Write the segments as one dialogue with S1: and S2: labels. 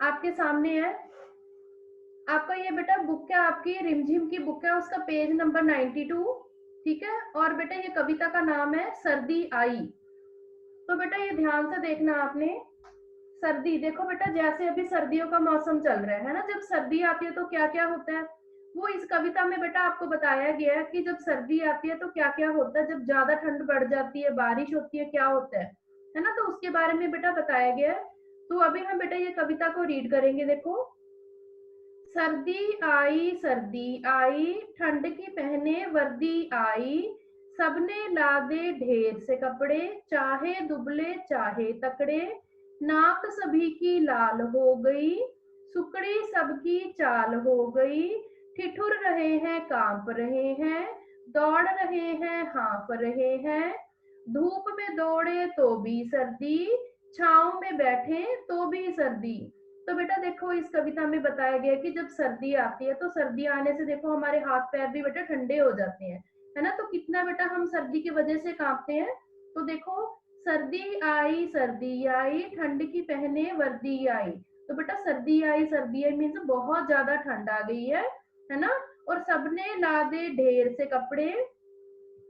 S1: आपके सामने है। आपका ये बेटा बुक है, आपकी रिमझिम की बुक है, उसका पेज नंबर 92। ठीक है। और बेटा ये कविता का नाम है सर्दी आई। तो बेटा ये ध्यान से देखना आपने। सर्दी देखो बेटा, जैसे अभी सर्दियों का मौसम चल रहा है ना, जब सर्दी आती है तो क्या क्या होता है, वो इस कविता में बेटा आपको बताया गया है कि जब सर्दी आती है तो क्या क्या होता है, जब ज्यादा ठंड बढ़ जाती है, बारिश होती है, क्या होता है ना, तो उसके बारे में बेटा बताया गया है। तो अभी हम बेटा ये कविता को रीड करेंगे। देखो, सर्दी आई, ठंड की पहने वर्दी आई, सबने लादे ढेर से कपड़े, चाहे दुबले चाहे तकड़े, नाक सभी की लाल हो गई, सुकड़ी सबकी चाल हो गई, ठिठुर रहे हैं कांप रहे हैं, दौड़ रहे हैं हाँफ रहे हैं, धूप में दौड़े तो भी सर्दी, छांव में बैठे तो भी सर्दी। तो बेटा देखो, इस कविता में बताया गया कि जब सर्दी आती है तो सर्दी आने से देखो हमारे हाथ पैर भी बेटा ठंडे हो जाते हैं, है ना, तो कितना बेटा हम सर्दी की वजह से कांपते हैं। तो देखो, सर्दी आई, ठंड की पहने वर्दी आई। तो बेटा सर्दी आई मीन्स बहुत ज्यादा ठंड आ गई है ना। और सबने लादे ढेर से कपड़े,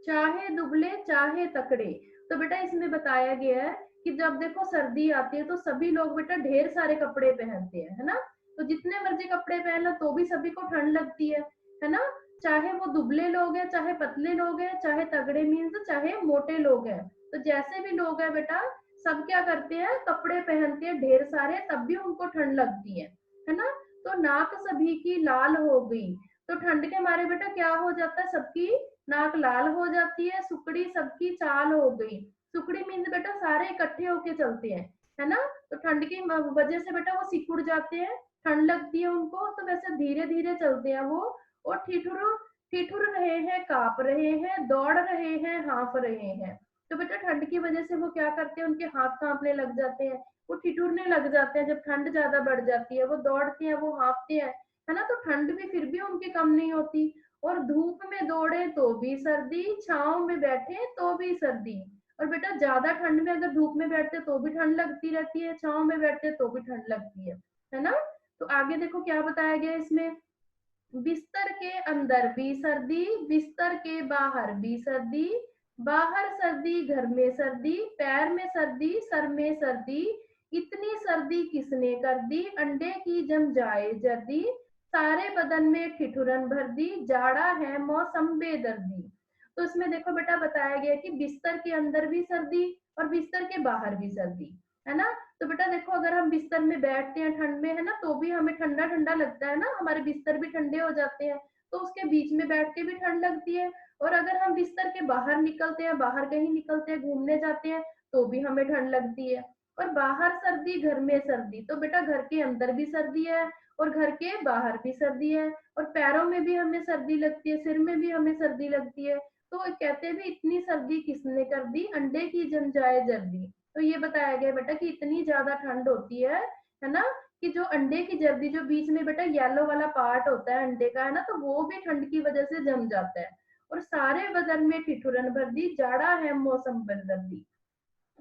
S1: चाहे दुबले चाहे तकड़े। तो बेटा इसमें बताया गया है कि जब देखो सर्दी आती है तो सभी लोग बेटा ढेर सारे कपड़े पहनते हैं, है ना। तो जितने मर्जी कपड़े पहन लो तो भी सभी को ठंड लगती है ना। चाहे वो दुबले लोग हैं, चाहे पतले लोग हैं, चाहे तगड़े मीन्स चाहे मोटे लोग हैं, तो जैसे भी लोग हैं बेटा, सब क्या करते हैं, कपड़े पहनते हैं ढेर सारे, तब भी उनको ठंड लगती है ना। तो नाक सभी की लाल हो गई। तो ठंड के मारे बेटा क्या हो जाता है, सबकी नाक लाल हो जाती है, सुकड़ी सबकी चाल हो गई। सुकड़ी मीन्स बेटा सारे इकट्ठे होके चलते हैं, है ना। तो ठंड की वजह से बेटा वो सिकुड़ जाते हैं, ठंड लगती है उनको, तो वैसे धीरे धीरे चलते हैं वो। और ठिठुर ठिठुर रहे हैं, कांप रहे हैं, दौड़ रहे हैं, हाँफ रहे हैं। तो बेटा ठंड की वजह से वो क्या करते हैं, उनके हाथ कांपने लग जाते हैं, वो ठिठुरने लग जाते हैं, जब ठंड ज्यादा बढ़ जाती है वो दौड़ते हैं, वो हाँफते हैं, है ना। तो ठंड भी फिर भी उनकी कम नहीं होती। और धूप में दौड़े तो भी सर्दी, छांव में बैठे तो भी सर्दी। और बेटा ज्यादा ठंड में अगर धूप में बैठते तो भी ठंड लगती रहती है, छांव में बैठते तो भी ठंड लगती है ना। तो आगे देखो क्या बताया गया इसमें। बिस्तर के अंदर भी सर्दी, बिस्तर के बाहर भी सर्दी, बाहर सर्दी घर में सर्दी, पैर में सर्दी सर में सर्दी, इतनी सर्दी किसने कर दी, अंडे की जम जाए जर्दी, सारे बदन में ठिठुरन भर दी, जाड़ा है मौसम बेदर्दी। तो इसमें देखो बेटा बताया गया कि बिस्तर के अंदर भी सर्दी और बिस्तर के बाहर भी सर्दी, है ना। तो बेटा देखो, अगर हम बिस्तर में बैठते हैं ठंड में, है ना, तो भी हमें ठंडा ठंडा लगता है ना, हमारे बिस्तर भी ठंडे हो जाते हैं, तो उसके बीच में बैठ के भी ठंड लगती है। और अगर हम बिस्तर के बाहर निकलते हैं, बाहर कहीं निकलते हैं, घूमने जाते हैं, तो भी हमें ठंड लगती है। और बाहर सर्दी घर में सर्दी, तो बेटा घर के अंदर भी सर्दी है और घर के बाहर भी सर्दी है, और पैरों में भी हमें सर्दी लगती है, सिर में भी हमें सर्दी लगती है। तो कहते भी इतनी सर्दी किसने कर दी, अंडे की जम जाए जल्दी। तो ये बताया गया बेटा कि इतनी ज्यादा ठंड होती है ना, कि जो अंडे की जर्दी, जो बीच में बेटा येलो वाला पार्ट होता है अंडे का, है ना, तो वो भी ठंड की वजह से जम जाता है। और सारे बदन में ठिठुरन भर दी, जाड़ा है मौसम बदर्दी।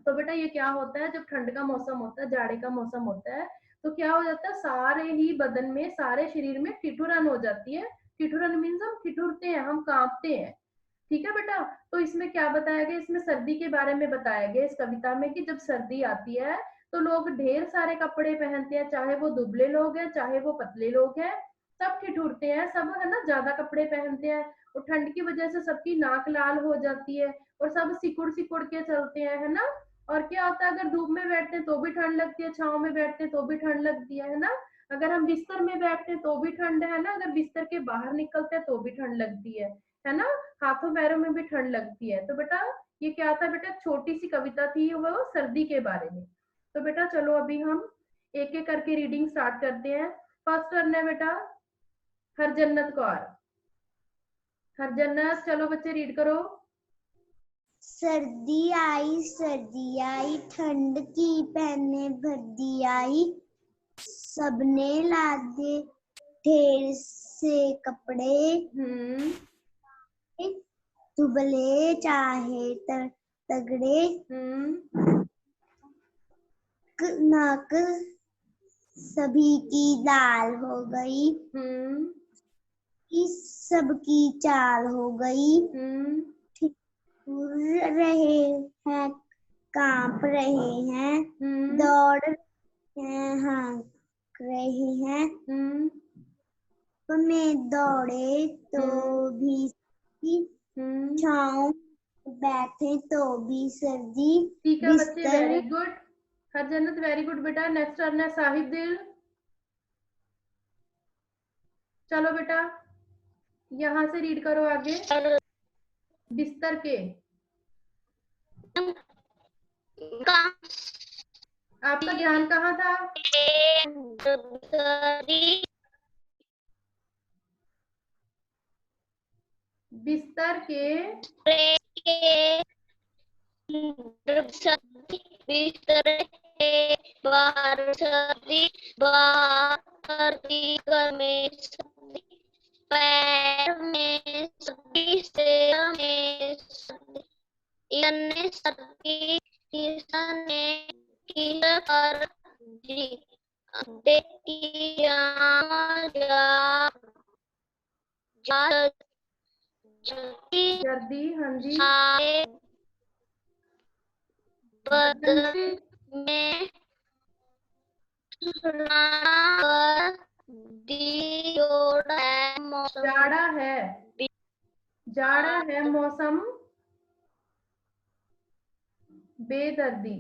S1: तो बेटा ये क्या होता है, जब ठंड का मौसम होता है, जाड़े का मौसम होता है, तो क्या हो जाता है, सारे ही बदन में, सारे शरीर में ठिठुरन हो जाती है। ठिठुरन मीन्स हम ठिठुरते हैं, हम कांपते हैं। ठीक है बेटा। तो इसमें क्या बताया गया, इसमें सर्दी के बारे में बताया गया इस कविता में कि जब सर्दी आती है तो लोग ढेर सारे कपड़े पहनते हैं, चाहे वो दुबले लोग हैं चाहे वो पतले लोग हैं, सब ठिठुरते हैं, सब है ना ज्यादा कपड़े पहनते हैं। और ठंड की वजह से सबकी नाक लाल हो जाती है और सब सिकुड़ सिकुड़ के चलते हैं, है ना। और क्या होता है, अगर धूप में बैठते हैं तो भी ठंड लगती है, छांव में बैठते हैं तो भी ठंड लगती है ना। अगर हम बिस्तर में बैठते हैं तो भी ठंड है ना, अगर बिस्तर के बाहर निकलते हैं तो भी ठंड लगती है ना। हाथों पैरों में भी ठंड लगती है। तो बेटा ये क्या था बेटा, छोटी सी कविता थी वो सर्दी के बारे में। तो बेटा चलो अभी हम एक एक करके रीडिंग स्टार्ट करते हैं। फर्स्ट टर्न है बेटा हरजन्नत कौर। हरजन्नत चलो बच्चे रीड करो।
S2: सर्दी आई, ठंड की पहने वर्दी आई, सबने लादे ढेर से कपड़े, दुबले चाहे तगड़े, नाक सभी की दाल हो गई, इस सबकी चाल हो गई, उड़ रहे हैं, कांप रहे हैं, दौड़ रहे हैं, हाँक रहे हैं, में दौड़े तो भी छाँव बैठे तो भी सर्दी।
S1: ठीक है बच्चे,
S2: बिस्तर
S1: वेरी गुड। हरजन्नत वेरी गुड बेटा। नेक्स्ट टर्न है साहिब दिल। चलो बेटा, यहाँ से रीड करो आगे। बिस्तर के, आपका ध्यान कहाँ था? बिस्तर के,
S3: बिस्तर के बाहर सर्दी, बाहर घर में सर्दी, पैर में सर्दी, सिर में सर्दी, इतने सर्दी किसने की कर दी, देखी
S1: जर्दी, हाँ जी।
S3: बदल में
S1: जाड़ा है, जाड़ा है मौसम बेदर्दी।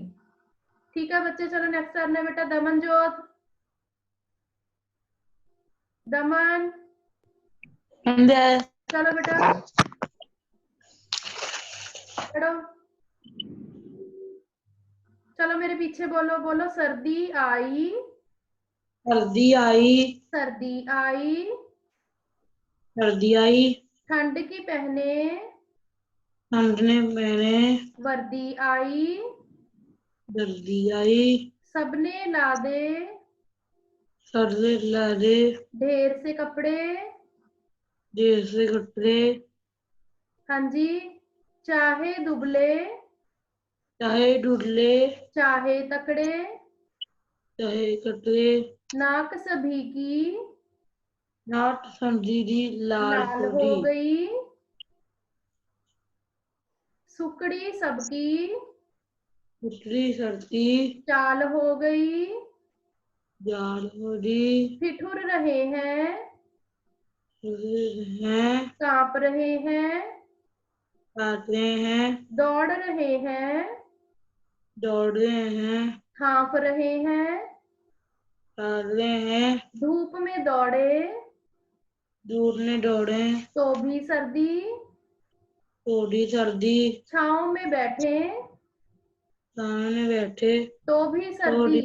S1: ठीक है बच्चे, चलो नेक्स्ट टर्न है बेटा दमनजोत। दमन, चलो बेटा, चलो चलो मेरे पीछे बोलो, बोलो सर्दी आई,
S4: सर्दी आई,
S1: सर्दी आई,
S4: सर्दी आई,
S1: ठंड की पहने
S4: ठंड ने पहने
S1: वर्दी आई,
S4: सर्दी आई,
S1: सबने लादे
S4: सर्दी लादे
S1: ढेर से कपड़े,
S4: ढेर से कपड़े,
S1: हाँ जी, चाहे दुबले
S4: चाहे डुडले
S1: चाहे तकड़े,
S4: चाहे कटरे,
S1: नाक सभी की
S4: नाट समझी लाल
S1: लाल हो गई, सुकड़ी सबकी
S4: उतरी सर्दी
S1: चाल हो गई,
S4: जाल होली
S1: ठिठुर रहे हैं,
S4: हैं,
S1: कांप रहे हैं,
S4: काटते हैं,
S1: दौड़ रहे हैं,
S4: दौड़ रहे हैं,
S1: हाँफ रहे हैं,
S4: काट रहे हैं,
S1: धूप में दौड़े
S4: दूर ने दौड़े,
S1: तो भी सर्दी,
S4: थोड़ी सर्दी,
S1: छाँव में बैठे
S4: सामने बैठे
S1: तो भी सर्दी,